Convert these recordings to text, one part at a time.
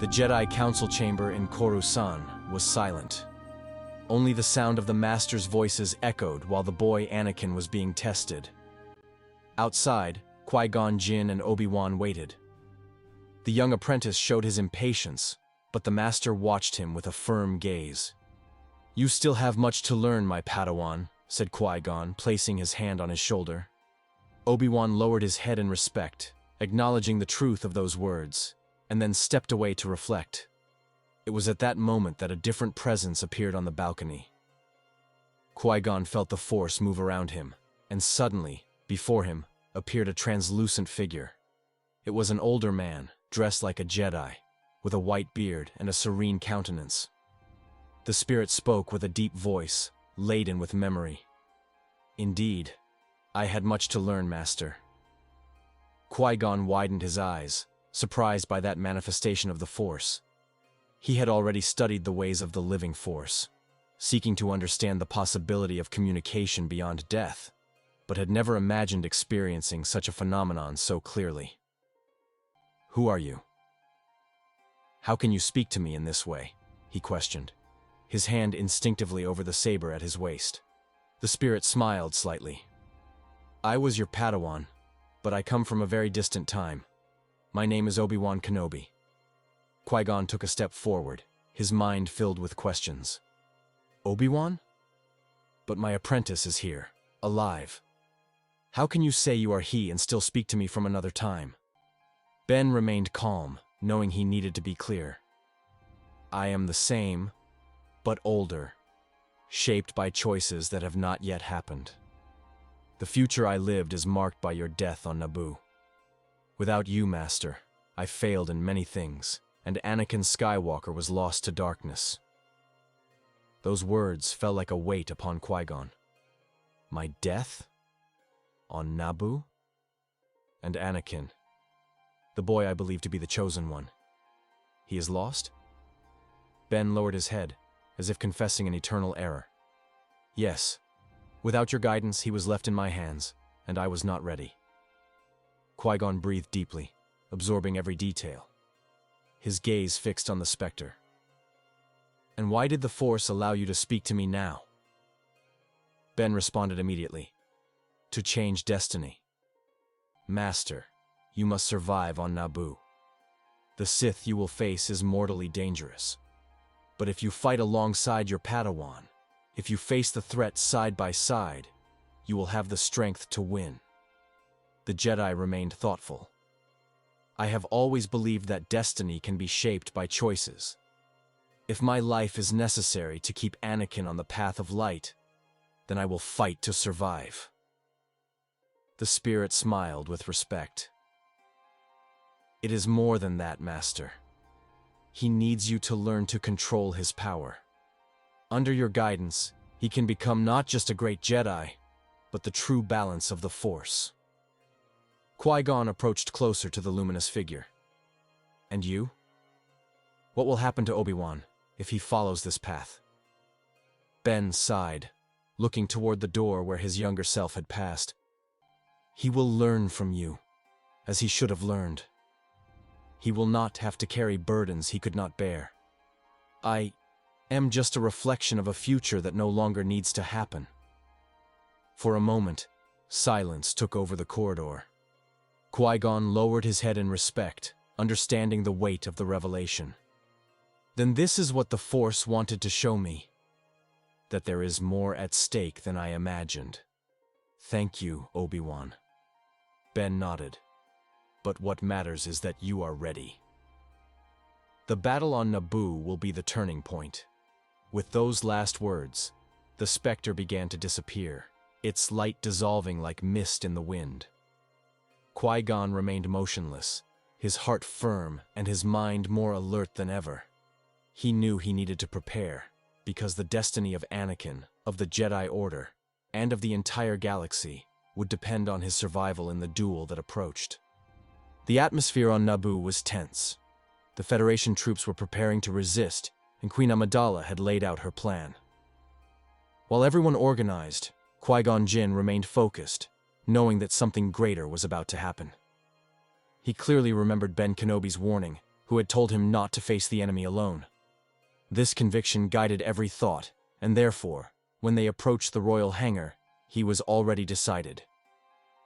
The Jedi Council chamber in Coruscant was silent. Only the sound of the Master's voices echoed while the boy Anakin was being tested. Outside, Qui-Gon, Jinn, and Obi-Wan waited. The young apprentice showed his impatience, but the Master watched him with a firm gaze. "You still have much to learn, my Padawan," said Qui-Gon, placing his hand on his shoulder. Obi-Wan lowered his head in respect, acknowledging the truth of those words, and then stepped away to reflect. It was at that moment that a different presence appeared on the balcony. Qui-Gon felt the Force move around him, and suddenly, before him, appeared a translucent figure. It was an older man, dressed like a Jedi, with a white beard and a serene countenance. The spirit spoke with a deep voice, laden with memory. "Indeed, I had much to learn, Master." Qui-Gon widened his eyes, surprised by that manifestation of the Force. He had already studied the ways of the living Force, seeking to understand the possibility of communication beyond death, but had never imagined experiencing such a phenomenon so clearly. "Who are you? How can you speak to me in this way?" he questioned, his hand instinctively over the saber at his waist. The spirit smiled slightly. "I was your Padawan, but I come from a very distant time. My name is Obi-Wan Kenobi." Qui-Gon took a step forward, his mind filled with questions. "Obi-Wan? But my apprentice is here, alive. How can you say you are he and still speak to me from another time?" Ben remained calm, knowing he needed to be clear. "I am the same, but older, shaped by choices that have not yet happened. The future I lived is marked by your death on Naboo. Without you, Master, I failed in many things, and Anakin Skywalker was lost to darkness." Those words fell like a weight upon Qui-Gon. My death? On Naboo? And Anakin, the boy I believe to be the chosen one. He is lost? Ben lowered his head, as if confessing an eternal error. "Yes. Without your guidance, he was left in my hands, and I was not ready." Qui-Gon breathed deeply, absorbing every detail, his gaze fixed on the specter. "And why did the Force allow you to speak to me now?" Ben responded immediately. "To change destiny. Master, you must survive on Naboo. The Sith you will face is mortally dangerous. But if you fight alongside your Padawan, if you face the threat side by side, you will have the strength to win." The Jedi remained thoughtful. "I have always believed that destiny can be shaped by choices. If my life is necessary to keep Anakin on the path of light, then I will fight to survive." The spirit smiled with respect. "It is more than that, Master. He needs you to learn to control his power. Under your guidance, he can become not just a great Jedi, but the true balance of the Force." Qui-Gon approached closer to the luminous figure. "And you? What will happen to Obi-Wan if he follows this path?" Ben sighed, looking toward the door where his younger self had passed. "He will learn from you, as he should have learned. He will not have to carry burdens he could not bear. I am just a reflection of a future that no longer needs to happen." For a moment, silence took over the corridor. Qui-Gon lowered his head in respect, understanding the weight of the revelation. "Then this is what the Force wanted to show me. That there is more at stake than I imagined. Thank you, Obi-Wan." Ben nodded. "But what matters is that you are ready. The battle on Naboo will be the turning point." With those last words, the specter began to disappear, its light dissolving like mist in the wind. Qui-Gon remained motionless, his heart firm and his mind more alert than ever. He knew he needed to prepare, because the destiny of Anakin, of the Jedi Order, and of the entire galaxy would depend on his survival in the duel that approached. The atmosphere on Naboo was tense. The Federation troops were preparing to resist, and Queen Amidala had laid out her plan. While everyone organized, Qui-Gon Jinn remained focused, knowing that something greater was about to happen. He clearly remembered Ben Kenobi's warning, who had told him not to face the enemy alone. This conviction guided every thought, and therefore, when they approached the royal hangar, he was already decided.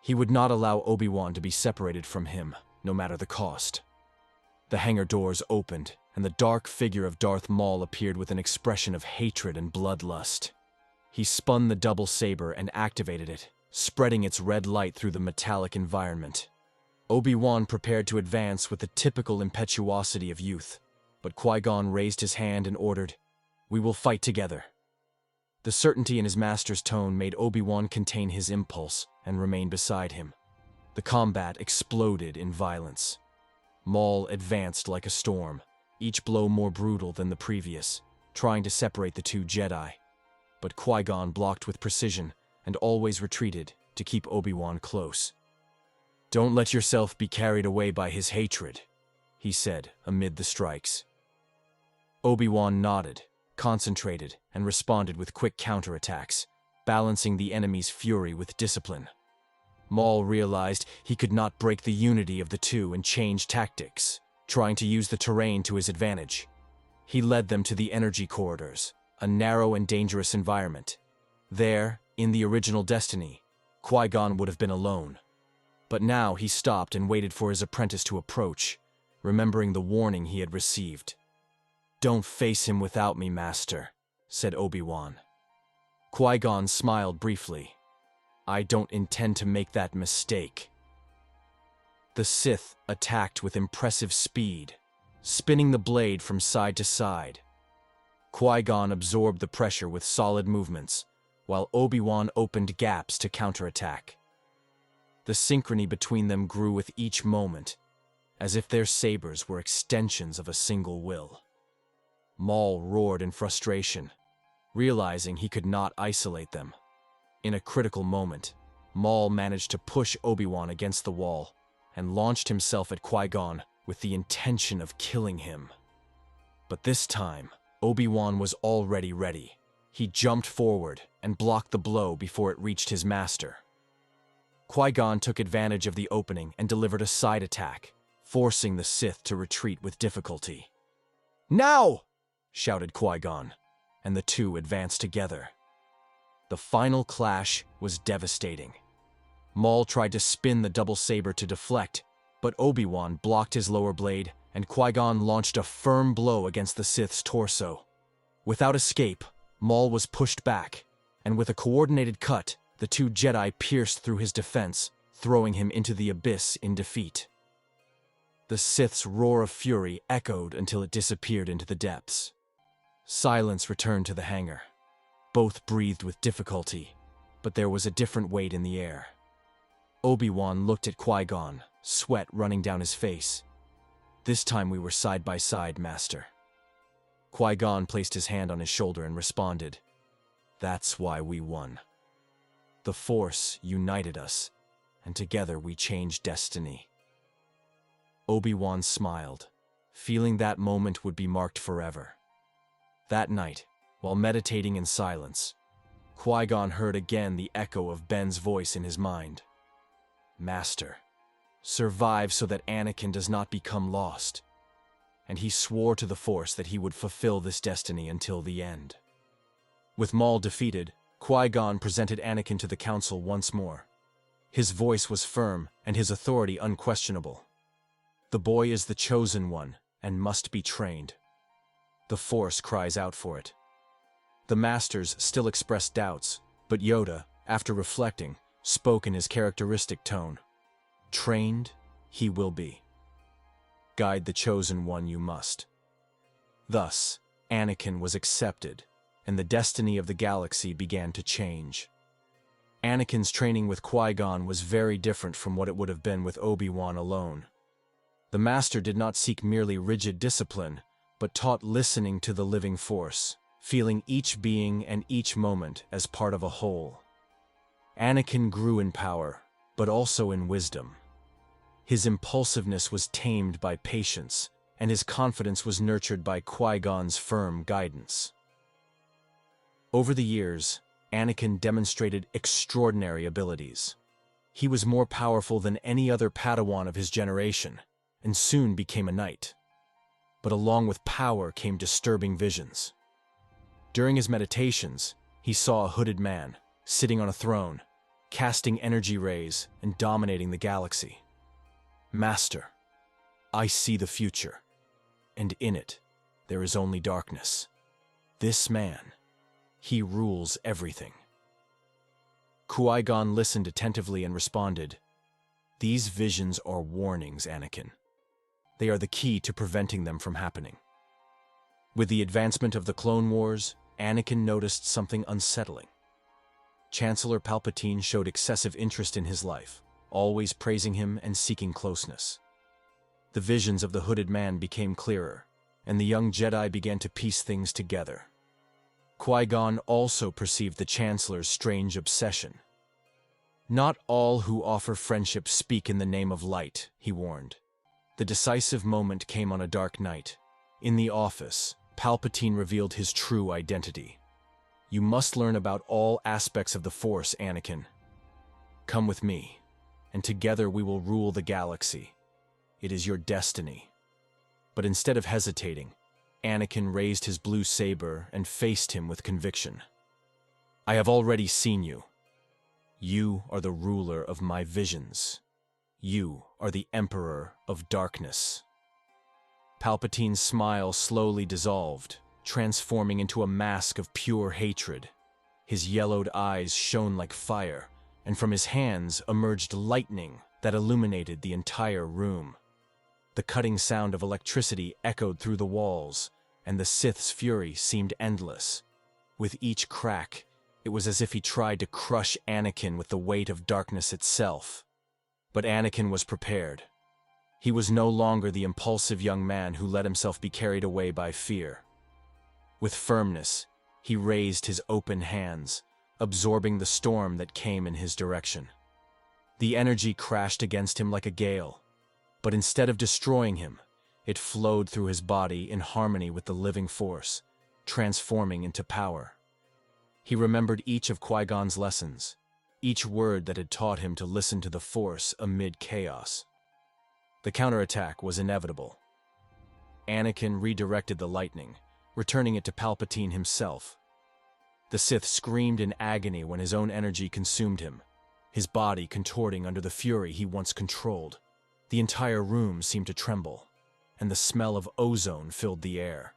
He would not allow Obi-Wan to be separated from him, no matter the cost. The hangar doors opened, and the dark figure of Darth Maul appeared with an expression of hatred and bloodlust. He spun the double saber and activated it, spreading its red light through the metallic environment. Obi-Wan prepared to advance with the typical impetuosity of youth, but Qui-Gon raised his hand and ordered, "We will fight together." The certainty in his master's tone made Obi-Wan contain his impulse and remain beside him. The combat exploded in violence. Maul advanced like a storm, each blow more brutal than the previous, trying to separate the two Jedi. But Qui-Gon blocked with precision and always retreated to keep Obi-Wan close. "Don't let yourself be carried away by his hatred," he said amid the strikes. Obi-Wan nodded, concentrated, and responded with quick counterattacks, balancing the enemy's fury with discipline. Maul realized he could not break the unity of the two and change tactics, trying to use the terrain to his advantage. He led them to the energy corridors, a narrow and dangerous environment. There, in the original Destiny, Qui-Gon would have been alone. But now he stopped and waited for his apprentice to approach, remembering the warning he had received. "Don't face him without me, Master," said Obi-Wan. Qui-Gon smiled briefly. "I don't intend to make that mistake." The Sith attacked with impressive speed, spinning the blade from side to side. Qui-Gon absorbed the pressure with solid movements, while Obi-Wan opened gaps to counterattack. The synchrony between them grew with each moment, as if their sabers were extensions of a single will. Maul roared in frustration, realizing he could not isolate them. In a critical moment, Maul managed to push Obi-Wan against the wall and launched himself at Qui-Gon with the intention of killing him. But this time, Obi-Wan was already ready. He jumped forward and blocked the blow before it reached his master. Qui-Gon took advantage of the opening and delivered a side attack, forcing the Sith to retreat with difficulty. "Now!" shouted Qui-Gon, and the two advanced together. The final clash was devastating. Maul tried to spin the double saber to deflect, but Obi-Wan blocked his lower blade, and Qui-Gon launched a firm blow against the Sith's torso. Without escape, Maul was pushed back, and with a coordinated cut, the two Jedi pierced through his defense, throwing him into the abyss in defeat. The Sith's roar of fury echoed until it disappeared into the depths. Silence returned to the hangar. Both breathed with difficulty, but there was a different weight in the air. Obi-Wan looked at Qui-Gon, sweat running down his face. "This time we were side by side, Master." Qui-Gon placed his hand on his shoulder and responded, "That's why we won. The Force united us, and together we changed destiny." Obi-Wan smiled, feeling that moment would be marked forever. That night, while meditating in silence, Qui-Gon heard again the echo of Ben's voice in his mind. "Master, survive so that Anakin does not become lost." And he swore to the Force that he would fulfill this destiny until the end. With Maul defeated, Qui-Gon presented Anakin to the Council once more. His voice was firm and his authority unquestionable. "The boy is the chosen one and must be trained. The Force cries out for it." The Masters still expressed doubts, but Yoda, after reflecting, spoke in his characteristic tone. "Trained, he will be. Guide the chosen one you must." Thus, Anakin was accepted, and the destiny of the galaxy began to change. Anakin's training with Qui-Gon was very different from what it would have been with Obi-Wan alone. The Master did not seek merely rigid discipline, but taught listening to the living Force, feeling each being and each moment as part of a whole. Anakin grew in power, but also in wisdom. His impulsiveness was tamed by patience, and his confidence was nurtured by Qui-Gon's firm guidance. Over the years, Anakin demonstrated extraordinary abilities. He was more powerful than any other Padawan of his generation, and soon became a knight. but along with power came disturbing visions. During his meditations, he saw a hooded man, sitting on a throne, casting energy rays and dominating the galaxy. "Master, I see the future, and in it, there is only darkness. This man, he rules everything." Qui-Gon listened attentively and responded, "These visions are warnings, Anakin. They are the key to preventing them from happening." With the advancement of the Clone Wars, Anakin noticed something unsettling. Chancellor Palpatine showed excessive interest in his life, always praising him and seeking closeness. The visions of the hooded man became clearer, and the young Jedi began to piece things together. Qui-Gon also perceived the Chancellor's strange obsession. "Not all who offer friendship speak in the name of light," he warned. The decisive moment came on a dark night. In the office, Palpatine revealed his true identity. "You must learn about all aspects of the Force, Anakin. Come with me, and together we will rule the galaxy. It is your destiny." But instead of hesitating, Anakin raised his blue saber and faced him with conviction. "I have already seen you. You are the ruler of my visions. You are the Emperor of Darkness." Palpatine's smile slowly dissolved, transforming into a mask of pure hatred. His yellowed eyes shone like fire, and from his hands emerged lightning that illuminated the entire room. The cutting sound of electricity echoed through the walls, and the Sith's fury seemed endless. With each crack, it was as if he tried to crush Anakin with the weight of darkness itself. But Anakin was prepared. He was no longer the impulsive young man who let himself be carried away by fear. With firmness, he raised his open hands, absorbing the storm that came in his direction. The energy crashed against him like a gale, but instead of destroying him, it flowed through his body in harmony with the living force, transforming into power. He remembered each of Qui-Gon's lessons, each word that had taught him to listen to the Force amid chaos. The counterattack was inevitable. Anakin redirected the lightning, returning it to Palpatine himself. The Sith screamed in agony when his own energy consumed him, his body contorting under the fury he once controlled. The entire room seemed to tremble, and the smell of ozone filled the air.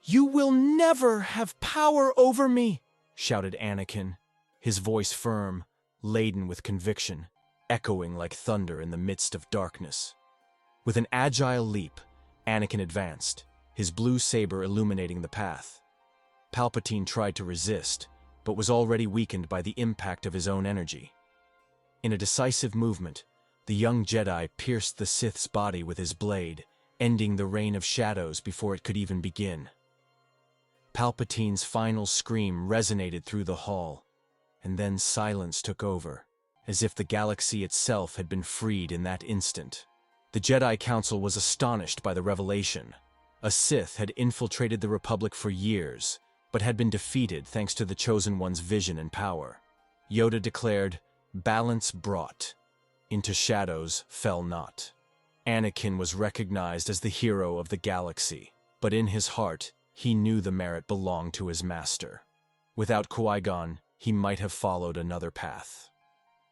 "You will never have power over me!" shouted Anakin, his voice firm, laden with conviction, echoing like thunder in the midst of darkness. With an agile leap, Anakin advanced, his blue saber illuminating the path. Palpatine tried to resist, but was already weakened by the impact of his own energy. In a decisive movement, the young Jedi pierced the Sith's body with his blade, ending the reign of shadows before it could even begin. Palpatine's final scream resonated through the hall, and then silence took over, as if the galaxy itself had been freed in that instant. The Jedi Council was astonished by the revelation. A Sith had infiltrated the Republic for years, but had been defeated thanks to the Chosen One's vision and power. Yoda declared, "Balance brought. Into shadows fell not." Anakin was recognized as the hero of the galaxy, but in his heart, he knew the merit belonged to his master. Without Qui-Gon, he might have followed another path.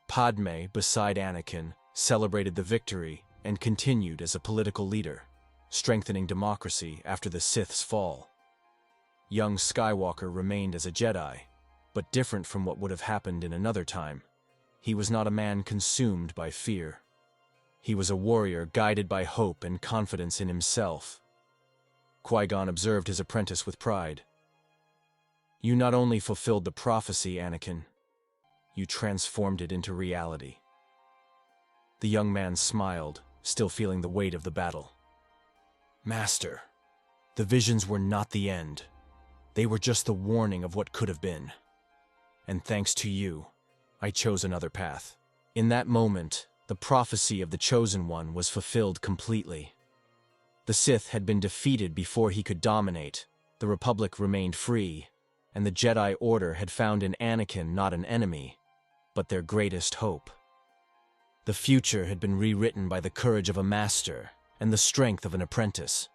Padme, beside Anakin, celebrated the victory and continued as a political leader, strengthening democracy after the Sith's fall. Young Skywalker remained as a Jedi, but different from what would have happened in another time. He was not a man consumed by fear. He was a warrior guided by hope and confidence in himself. Qui-Gon observed his apprentice with pride. "You not only fulfilled the prophecy, Anakin, you transformed it into reality." The young man smiled, still feeling the weight of the battle. "Master, the visions were not the end. They were just the warning of what could have been. And thanks to you, I chose another path." In that moment, the prophecy of the Chosen One was fulfilled completely. The Sith had been defeated before he could dominate, the Republic remained free, and the Jedi Order had found in Anakin not an enemy, but their greatest hope. The future had been rewritten by the courage of a master and the strength of an apprentice.